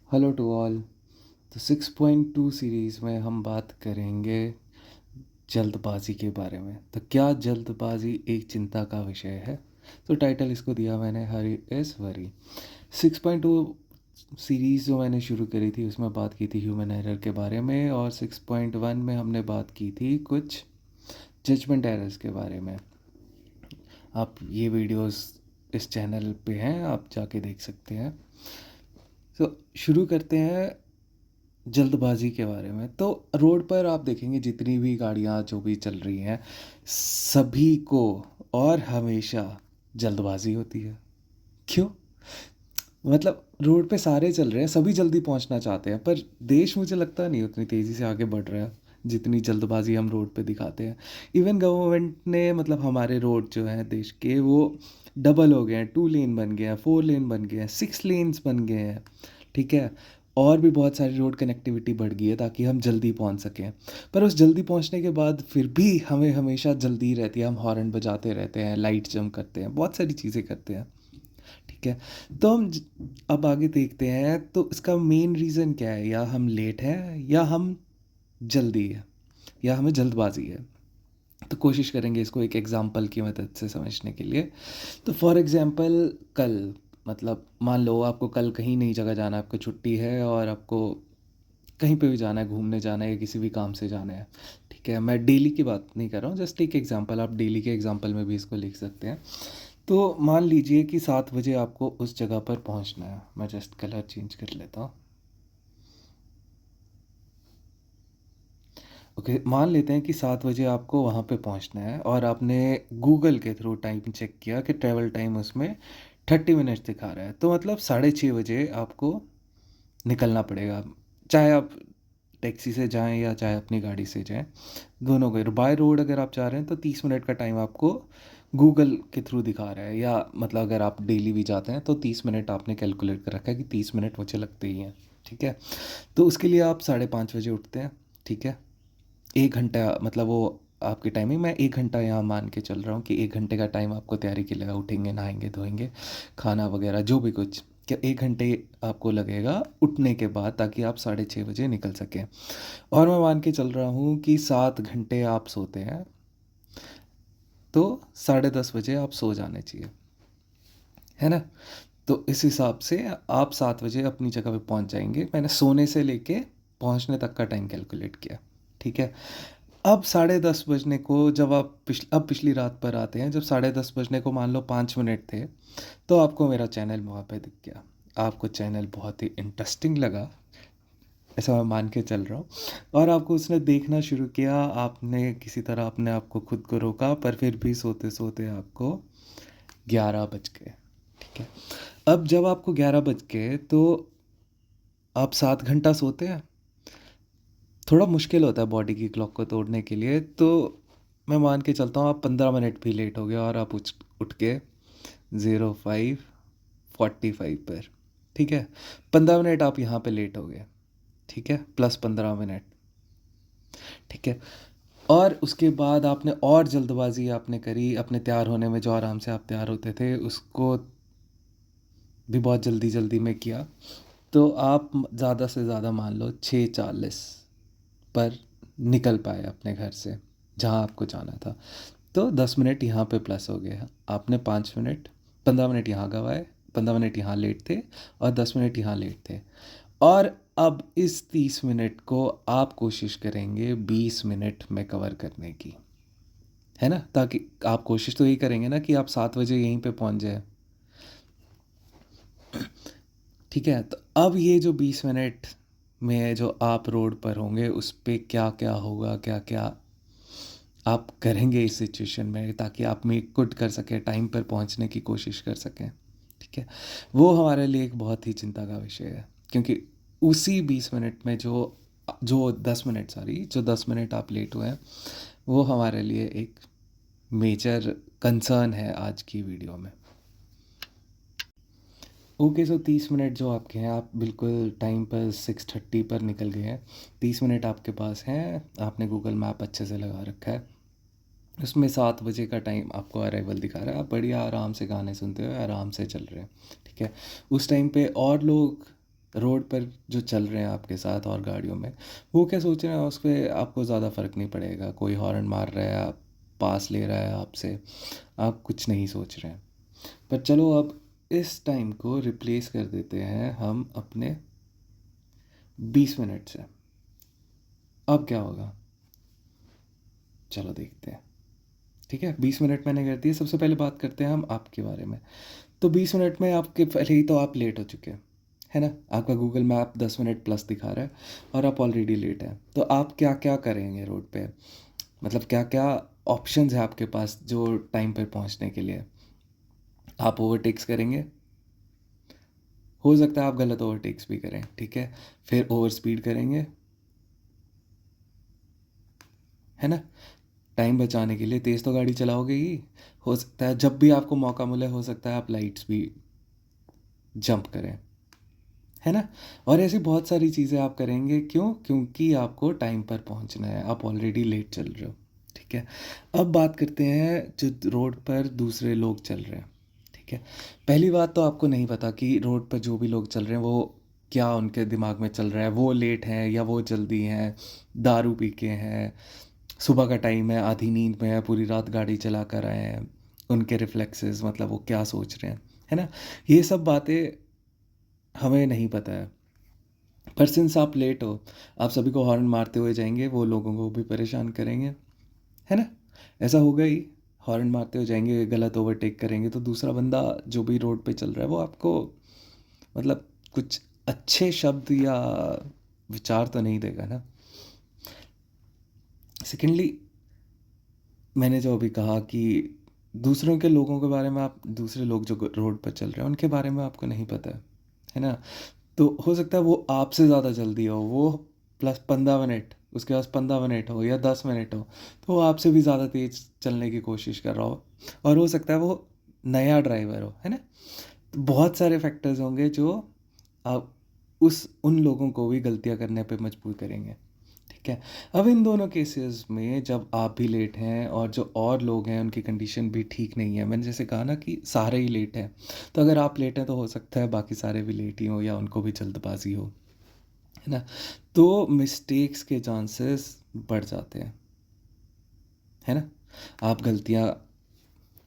Hello to all. तो 6.2 series में हम बात करेंगे जल्दबाजी के बारे में। तो क्या जल्दबाजी एक चिंता का विषय है? तो टाइटल इसको दिया मैंने, हरी इज़ वरी। 6.2 सीरीज़ जो मैंने शुरू करी थी उसमें बात की थी ह्यूमन एरर के बारे में, और 6.1 में हमने बात की थी कुछ जजमेंट एरर्स के बारे में। आप ये वीडियोस इस चैनल पे हैं, आप जाके देख सकते हैं। तो शुरू करते हैं जल्दबाजी के बारे में। तो रोड पर आप देखेंगे जितनी भी गाड़ियाँ जो भी चल रही हैं, सभी को और हमेशा जल्दबाजी होती है। क्यों? मतलब रोड पे सारे चल रहे हैं, सभी जल्दी पहुंचना चाहते हैं, पर देश मुझे लगता नहीं उतनी तेज़ी से आगे बढ़ रहा है जितनी जल्दबाजी हम रोड पे दिखाते हैं। इवन गवर्नमेंट ने, मतलब हमारे रोड जो हैं देश के, वो डबल हो गए हैं, 2 लेन बन गए हैं, 4 लेन बन गए हैं, 6 लेन्स बन गए हैं। ठीक है। और भी बहुत सारी रोड कनेक्टिविटी बढ़ गई है ताकि हम जल्दी पहुंच सकें। पर उस जल्दी पहुंचने के बाद फिर भी हमें हमेशा जल्दी रहती है, हम हॉर्न बजाते रहते हैं, लाइट जंप करते हैं, बहुत सारी चीज़ें करते हैं। ठीक है। तो अब आगे देखते हैं, तो इसका मेन रीज़न क्या है? या हम लेट हैं, या हम जल्दी है, या हमें जल्दबाजी है। तो कोशिश करेंगे इसको एक एग्जांपल की मदद से समझने के लिए। तो फॉर एग्जांपल, कल, मतलब मान लो आपको कल कहीं नई जगह जाना है, आपको छुट्टी है और आपको कहीं पे भी जाना है, घूमने जाना है या किसी भी काम से जाना है। ठीक है, मैं डेली की बात नहीं कर रहा हूँ, जस्ट एक एग्जांपल, आप डेली के एग्जांपल में भी इसको लिख सकते हैं। तो मान लीजिए कि 7 बजे आपको उस जगह पर पहुंचना है। मैं जस्ट कलर चेंज कर लेता हूँ। ओके, मान लेते हैं कि 7 बजे आपको वहाँ पे पहुँचना है और आपने गूगल के थ्रू टाइम चेक किया कि ट्रैवल टाइम उसमें 30 मिनट्स दिखा रहा है। तो मतलब 6:30 बजे आपको निकलना पड़ेगा, चाहे आप टैक्सी से जाएं या चाहे अपनी गाड़ी से जाएं, दोनों को। बाय रोड अगर आप जा रहे हैं तो 30 मिनट का टाइम आपको गूगल के थ्रू दिखा रहा है, या मतलब अगर आप डेली भी जाते हैं तो 30 मिनट आपने कैलकुलेट कर रखा है कि 30 मिनट मुझे लगते ही हैं। ठीक है। तो उसके लिए आप 5:30 बजे उठते हैं। ठीक है। 1 घंटा, मतलब वो आपकी टाइमिंग, मैं 1 घंटा यहाँ मान के चल रहा हूँ कि 1 घंटे का टाइम आपको तैयारी के लिए उठेंगे, नहाएंगे, धोएंगे, खाना वगैरह जो भी कुछ, क्या 1 घंटे आपको लगेगा उठने के बाद, ताकि आप 6:30 बजे निकल सकें। और मैं मान के चल रहा हूँ कि 7 घंटे आप सोते हैं, तो 10:30 बजे आप सो जाने चाहिए, है ना? तो इस हिसाब से आप 7 बजे अपनी जगह पे पहुंच जाएंगे। मैंने सोने से लेके पहुंचने तक का टाइम कैलकुलेट किया। ठीक है। अब 10:30 बजने को, जब आप अब पिछली रात पर आते हैं, जब 10:30 बजने को मान लो 5 मिनट थे, तो आपको मेरा चैनल वहाँ पे दिख गया। आपको चैनल बहुत ही इंटरेस्टिंग लगा, ऐसा मैं मान के चल रहा हूँ, और आपको उसने देखना शुरू किया। आपने किसी तरह अपने आप को, खुद को रोका, पर फिर भी सोते सोते आपको 11 बज गए। ठीक है। अब जब आपको 11 बज गए, तो आप 7 घंटा सोते हैं। थोड़ा मुश्किल होता है बॉडी की क्लॉक को तोड़ने के लिए, तो मैं मान के चलता हूँ आप 15 मिनट भी लेट हो गए और आप उठ के 05:45 पर। ठीक है। 15 मिनट आप यहाँ पे लेट हो गए। ठीक है, प्लस 15 मिनट। ठीक है। और उसके बाद आपने और जल्दबाजी आपने करी अपने तैयार होने में, जो आराम से आप तैयार होते थे उसको भी बहुत जल्दी जल्दी में किया। तो आप ज़्यादा से ज़्यादा मान लो 6:40 पर निकल पाए अपने घर से, जहाँ आपको जाना था। तो 10 मिनट यहाँ पे प्लस हो गए। आपने 5 मिनट, 15 मिनट यहाँ गंवाए, 15 मिनट यहाँ लेट थे, और 10 मिनट यहाँ लेट थे। और अब इस 30 मिनट को आप कोशिश करेंगे 20 मिनट में कवर करने की, है ना? ताकि आप कोशिश तो यही करेंगे ना कि आप 7 बजे यहीं पे पहुंच जाए। ठीक है। तो अब ये जो 20 मिनट में जो आप रोड पर होंगे, उस पे क्या क्या होगा, क्या क्या आप करेंगे इस सिचुएशन में, ताकि आप मेक गुड कर सकें, टाइम पर पहुंचने की कोशिश कर सकें। ठीक है। वो हमारे लिए एक बहुत ही चिंता का विषय है, क्योंकि उसी 20 मिनट में जो जो 10 मिनट, सॉरी, जो 10 मिनट आप लेट हुए हैं, वो हमारे लिए एक मेजर कंसर्न है आज की वीडियो में। ओके, सो 30 मिनट जो आपके हैं, आप बिल्कुल टाइम पर 6:30 पर निकल गए हैं। 30 मिनट आपके पास हैं, आपने गूगल मैप अच्छे से लगा रखा है, उसमें 7 बजे का टाइम आपको अराइवल दिखा रहा है। आप बढ़िया आराम से गाने सुनते हुए आराम से चल रहे हैं। ठीक है। उस टाइम पे और लोग रोड पर जो चल रहे हैं आपके साथ और गाड़ियों में, वो क्या सोच रहे हैं उस पर आपको ज़्यादा फ़र्क नहीं पड़ेगा। कोई हॉर्न मार रहा है, आप पास ले रहा है आपसे, आप कुछ नहीं सोच रहे हैं। पर चलो अब इस टाइम को रिप्लेस कर देते हैं हम अपने 20 मिनट से। अब क्या होगा, चलो देखते हैं। ठीक है, 20 मिनट मैंने कर दिए। सबसे पहले बात करते हैं हम आपके बारे में। तो 20 मिनट में आपके पहले ही तो आप लेट हो चुके हैं, है ना। आपका गूगल मैप 10 मिनट प्लस दिखा रहा है और आप ऑलरेडी लेट हैं। तो आप क्या क्या करेंगे रोड पे, मतलब क्या क्या ऑप्शंस है आपके पास जो टाइम पर पहुंचने के लिए। आप ओवरटेक्स करेंगे, हो सकता है आप गलत ओवरटेक्स भी करें, ठीक है। फिर ओवर स्पीड करेंगे, है ना। टाइम बचाने के लिए तेज़ तो गाड़ी चलाओगे ही। हो सकता है जब भी आपको मौका मिले, हो सकता है आप लाइट्स भी जंप करें, है ना। और ऐसी बहुत सारी चीज़ें आप करेंगे, क्यों, क्योंकि आपको टाइम पर पहुंचना है, आप ऑलरेडी लेट चल रहे हो, ठीक है। अब बात करते हैं जो रोड पर दूसरे लोग चल रहे हैं, ठीक है। पहली बात तो आपको नहीं पता कि रोड पर जो भी लोग चल रहे हैं वो क्या उनके दिमाग में चल रहा है, वो लेट हैं या वो जल्दी हैं, दारू पी के हैं, सुबह का टाइम है, आधी नींद में है, पूरी रात गाड़ी चला कर आए हैं, उनके रिफ्लेक्सेस, मतलब वो क्या सोच रहे हैं, है ना। ये सब बातें हमें नहीं पता है। पर सिंस आप लेट हो, आप सभी को हॉर्न मारते हुए जाएंगे, वो लोगों को भी परेशान करेंगे, है ना। ऐसा होगा ही, हॉर्न मारते हुए जाएंगे, गलत ओवरटेक करेंगे तो दूसरा बंदा जो भी रोड पे चल रहा है वो आपको मतलब कुछ अच्छे शब्द या विचार तो नहीं देगा ना। सेकेंडली, मैंने जो अभी कहा कि दूसरों के लोगों के बारे में, आप दूसरे लोग जो रोड पर चल रहे हैं उनके बारे में आपको नहीं पता है ना। तो हो सकता है वो आपसे ज़्यादा जल्दी हो, वो प्लस 15 मिनट, उसके पास 15 मिनट हो या 10 मिनट हो, तो वो आपसे भी ज़्यादा तेज़ चलने की कोशिश कर रहा हो। और हो सकता है वो नया ड्राइवर हो, है ना। तो बहुत सारे फैक्टर्स होंगे जो आप उस उन लोगों को भी गलतियाँ करने पे मजबूर करेंगे, ठीक है। अब इन दोनों केसेस में जब आप भी लेट हैं और जो और लोग हैं उनकी कंडीशन भी ठीक नहीं है, मैंने जैसे कहा ना कि सारे ही लेट हैं, तो अगर आप लेट हैं तो हो सकता है बाकी सारे भी लेट ही हो या उनको भी जल्दबाजी हो, है ना। तो मिस्टेक्स के चांसेस बढ़ जाते हैं, है ना। आप गलतियाँ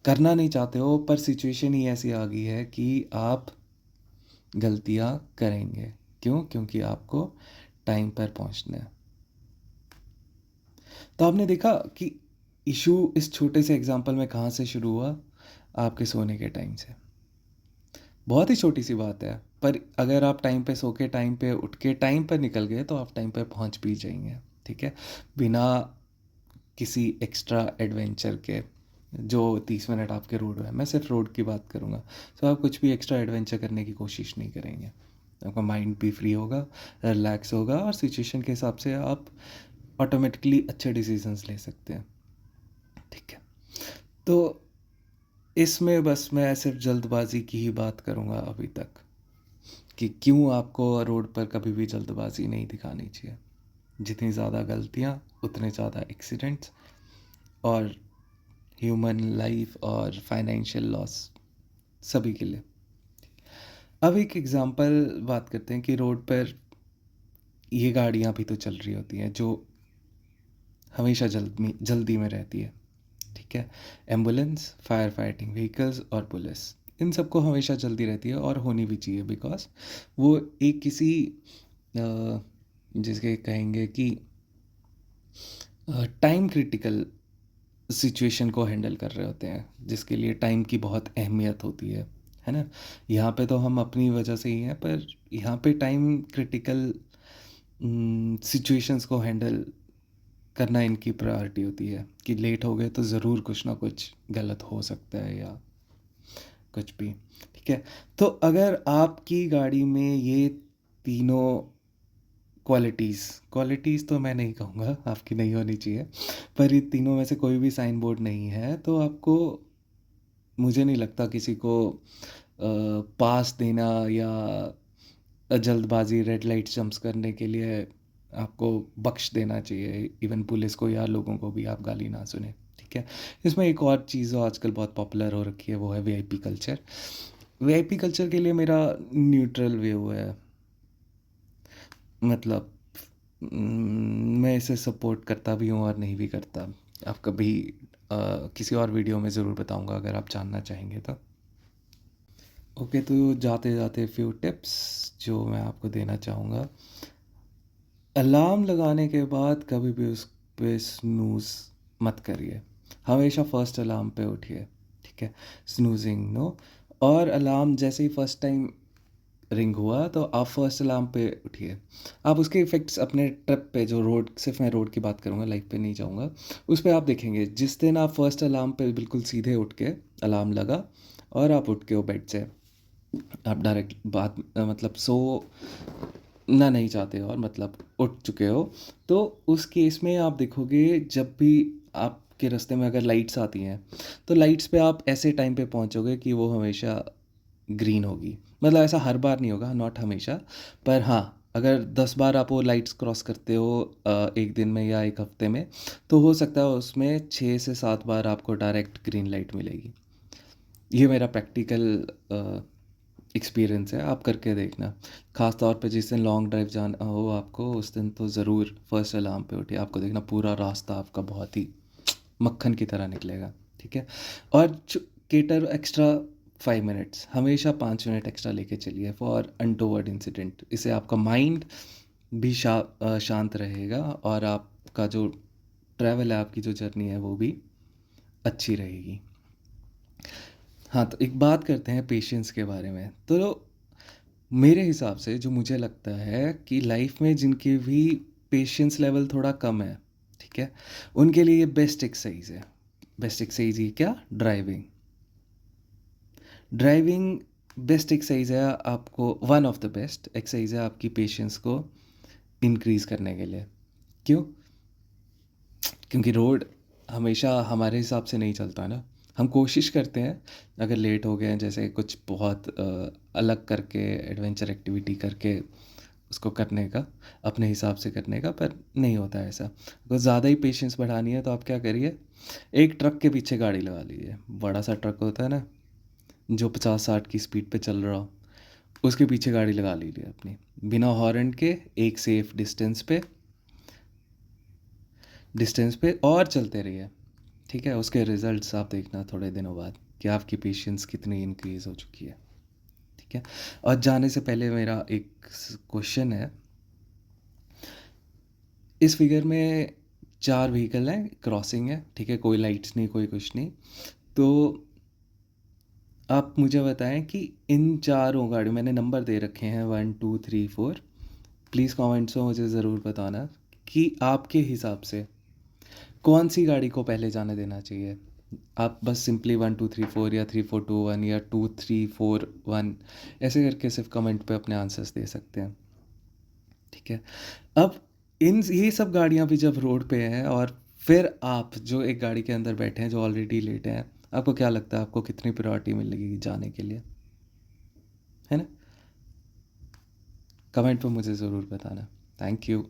करना नहीं चाहते हो पर सिचुएशन ही ऐसी आ गई है कि आप गलतियाँ करेंगे, क्यों, क्योंकि आपको टाइम पर पहुंचना है। तो आपने देखा कि इशू इस छोटे से एग्जांपल में कहाँ से शुरू हुआ, आपके सोने के टाइम से। बहुत ही छोटी सी बात है, पर अगर आप टाइम पे सो के टाइम पे उठ के टाइम पर निकल गए तो आप टाइम पे पहुंच भी जाएंगे, ठीक है। बिना किसी एक्स्ट्रा एडवेंचर के। जो 30 मिनट आपके रोड है, मैं सिर्फ रोड की बात करूँगा, तो आप कुछ भी एक्स्ट्रा एडवेंचर करने की कोशिश नहीं करेंगे। आपका माइंड भी फ्री होगा, रिलैक्स होगा और सिचुएशन के हिसाब से आप ऑटोमेटिकली अच्छे डिसीजंस ले सकते हैं, ठीक है। तो इसमें बस मैं सिर्फ जल्दबाजी की ही बात करूँगा अभी तक, कि क्यों आपको रोड पर कभी भी जल्दबाजी नहीं दिखानी चाहिए। जितनी ज़्यादा गलतियाँ उतने ज़्यादा एक्सीडेंट्स और ह्यूमन लाइफ और फाइनेंशियल लॉस सभी के लिए। अब एक एग्जांपल बात करते हैं कि रोड पर ये गाड़ियाँ भी तो चल रही होती हैं जो हमेशा जल्दी में रहती है, ठीक है। एम्बुलेंस, फायर फाइटिंग व्हीकल्स और पुलिस, इन सबको हमेशा जल्दी रहती है और होनी भी चाहिए, बिकॉज वो एक किसी जिसके कहेंगे कि टाइम क्रिटिकल सिचुएशन को हैंडल कर रहे होते हैं, जिसके लिए टाइम की बहुत अहमियत होती है ना। यहाँ पे तो हम अपनी वजह से ही हैं, पर यहाँ पे टाइम क्रिटिकल सिचुएशंस को हैंडल करना इनकी प्रायोरिटी होती है कि लेट हो गए तो ज़रूर कुछ ना कुछ गलत हो सकता है या कुछ भी, ठीक है। तो अगर आपकी गाड़ी में ये तीनों क्वालिटीज़ क्वालिटीज़ तो मैं नहीं कहूँगा, आपकी नहीं होनी चाहिए, पर ये तीनों में से कोई भी साइन बोर्ड नहीं है तो आपको, मुझे नहीं लगता किसी को पास देना या जल्दबाजी रेड लाइट जंप्स करने के लिए आपको बख्श देना चाहिए। इवन पुलिस को या लोगों को भी आप गाली ना सुने, ठीक है। इसमें एक और चीज़ जो आजकल बहुत पॉपुलर हो रखी है वो है वीआईपी कल्चर। वीआईपी कल्चर के लिए मेरा न्यूट्रल व्यू है, मतलब मैं इसे सपोर्ट करता भी हूँ और नहीं भी करता। आप कभी किसी और वीडियो में ज़रूर बताऊँगा अगर आप जानना चाहेंगे तो। ओके, तो जाते जाते फ्यू टिप्स जो मैं आपको देना चाहूँगा। अलार्म लगाने के बाद कभी भी उस पे स्नूज़ मत करिए। हमेशा फर्स्ट अलार्म पे उठिए, ठीक है? स्नूज़िंग नो। और अलार्म जैसे ही फर्स्ट टाइम रिंग हुआ तो आप फर्स्ट अलार्म पे उठिए। आप उसके इफ़ेक्ट्स अपने ट्रिप पे, जो रोड, सिर्फ मैं रोड की बात करूँगा, लाइफ पे नहीं जाऊँगा, उस पे आप देखेंगे। जिस दिन आप फर्स्ट अलार्म पे बिल्कुल सीधे उठ के, अलार्म लगा और आप उठ के हो बेड से, आप डायरेक्ट बात मतलब सो ना नहीं चाहते हो और मतलब उठ चुके हो, तो उस केस में आप देखोगे जब भी आपके रास्ते में अगर लाइट्स आती हैं तो लाइट्स पे आप ऐसे टाइम पे पहुंचोगे कि वो हमेशा ग्रीन होगी। मतलब ऐसा हर बार नहीं होगा, नॉट हमेशा, पर हाँ, अगर 10 बार आप वो लाइट्स क्रॉस करते हो एक दिन में या एक हफ्ते में, तो हो सकता है उसमें 6 से 7 बार आपको डायरेक्ट ग्रीन लाइट मिलेगी। ये मेरा प्रैक्टिकल एक्सपीरियंस है, आप करके देखना। ख़ास तौर पे जिस दिन लॉन्ग ड्राइव जाना हो आपको, उस दिन तो ज़रूर फर्स्ट अलार्म पे उठिए। आपको देखना पूरा रास्ता आपका बहुत ही मक्खन की तरह निकलेगा, ठीक है? और केटर एक्स्ट्रा 5 मिनट्स, हमेशा 5 मिनट एक्स्ट्रा लेके चलिए फॉर अनटोवर्ड इंसिडेंट। इससे आपका माइंड भी शांत रहेगा और आपका जो ट्रैवल है, आपकी जो जर्नी है, वो भी अच्छी रहेगी। हाँ, तो एक बात करते हैं पेशेंस के बारे में। तो मेरे हिसाब से जो मुझे लगता है कि लाइफ में जिनकी भी पेशेंस लेवल थोड़ा कम है, ठीक है, उनके लिए ये बेस्ट एक्सरसाइज है। बेस्ट एक्सरसाइज ये क्या? ड्राइविंग। ड्राइविंग बेस्ट एक्सरसाइज है आपको, one of the best exercise है आपकी पेशेंस को इंक्रीज़ करने के लिए। क्यों? क्योंकि रोड हमेशा हमारे हिसाब से नहीं चलता ना। हम कोशिश करते हैं, अगर लेट हो गए हैं, जैसे कुछ बहुत अलग करके, एडवेंचर एक्टिविटी करके उसको करने का, अपने हिसाब से करने का, पर नहीं होता है ऐसा। अगर ज़्यादा ही पेशेंस बढ़ानी है तो आप क्या करिए, एक ट्रक के पीछे गाड़ी लगा लीजिए। बड़ा सा ट्रक होता है ना, जो 50-60 की स्पीड पे चल रहा हो, उसके पीछे गाड़ी लगा लीजिए अपनी, बिना हॉर्न के, एक सेफ डिस्टेंस पे और चलते रहिए, ठीक है? उसके रिजल्ट्स आप देखना थोड़े दिनों बाद कि आपकी पेशेंस कितनी इंक्रीज़ हो चुकी है, ठीक है? और जाने से पहले मेरा एक क्वेश्चन है। इस फिगर में 4 व्हीकल हैं, क्रॉसिंग है, ठीक है? कोई लाइट्स नहीं, कोई कुछ नहीं। तो आप मुझे बताएं कि इन चारों गाड़ियों, मैंने नंबर दे रखे हैं 1 2 3 4, प्लीज़ कमेंट्स में मुझे ज़रूर बताना कि आपके हिसाब से कौन सी गाड़ी को पहले जाने देना चाहिए। आप बस सिंपली 1 2 3 4 या 3 4 2 1 या 2 3 4 1 ऐसे करके सिर्फ कमेंट पे अपने आंसर्स दे सकते हैं, ठीक है? अब इन ये सब गाड़ियाँ भी जब रोड पे हैं और फिर आप जो एक गाड़ी के अंदर बैठे हैं जो ऑलरेडी लेट हैं, आपको क्या लगता है आपको कितनी प्रायोरिटी मिलेगी जाने के लिए, है ना? कमेंट पे मुझे ज़रूर बताना। Thank you.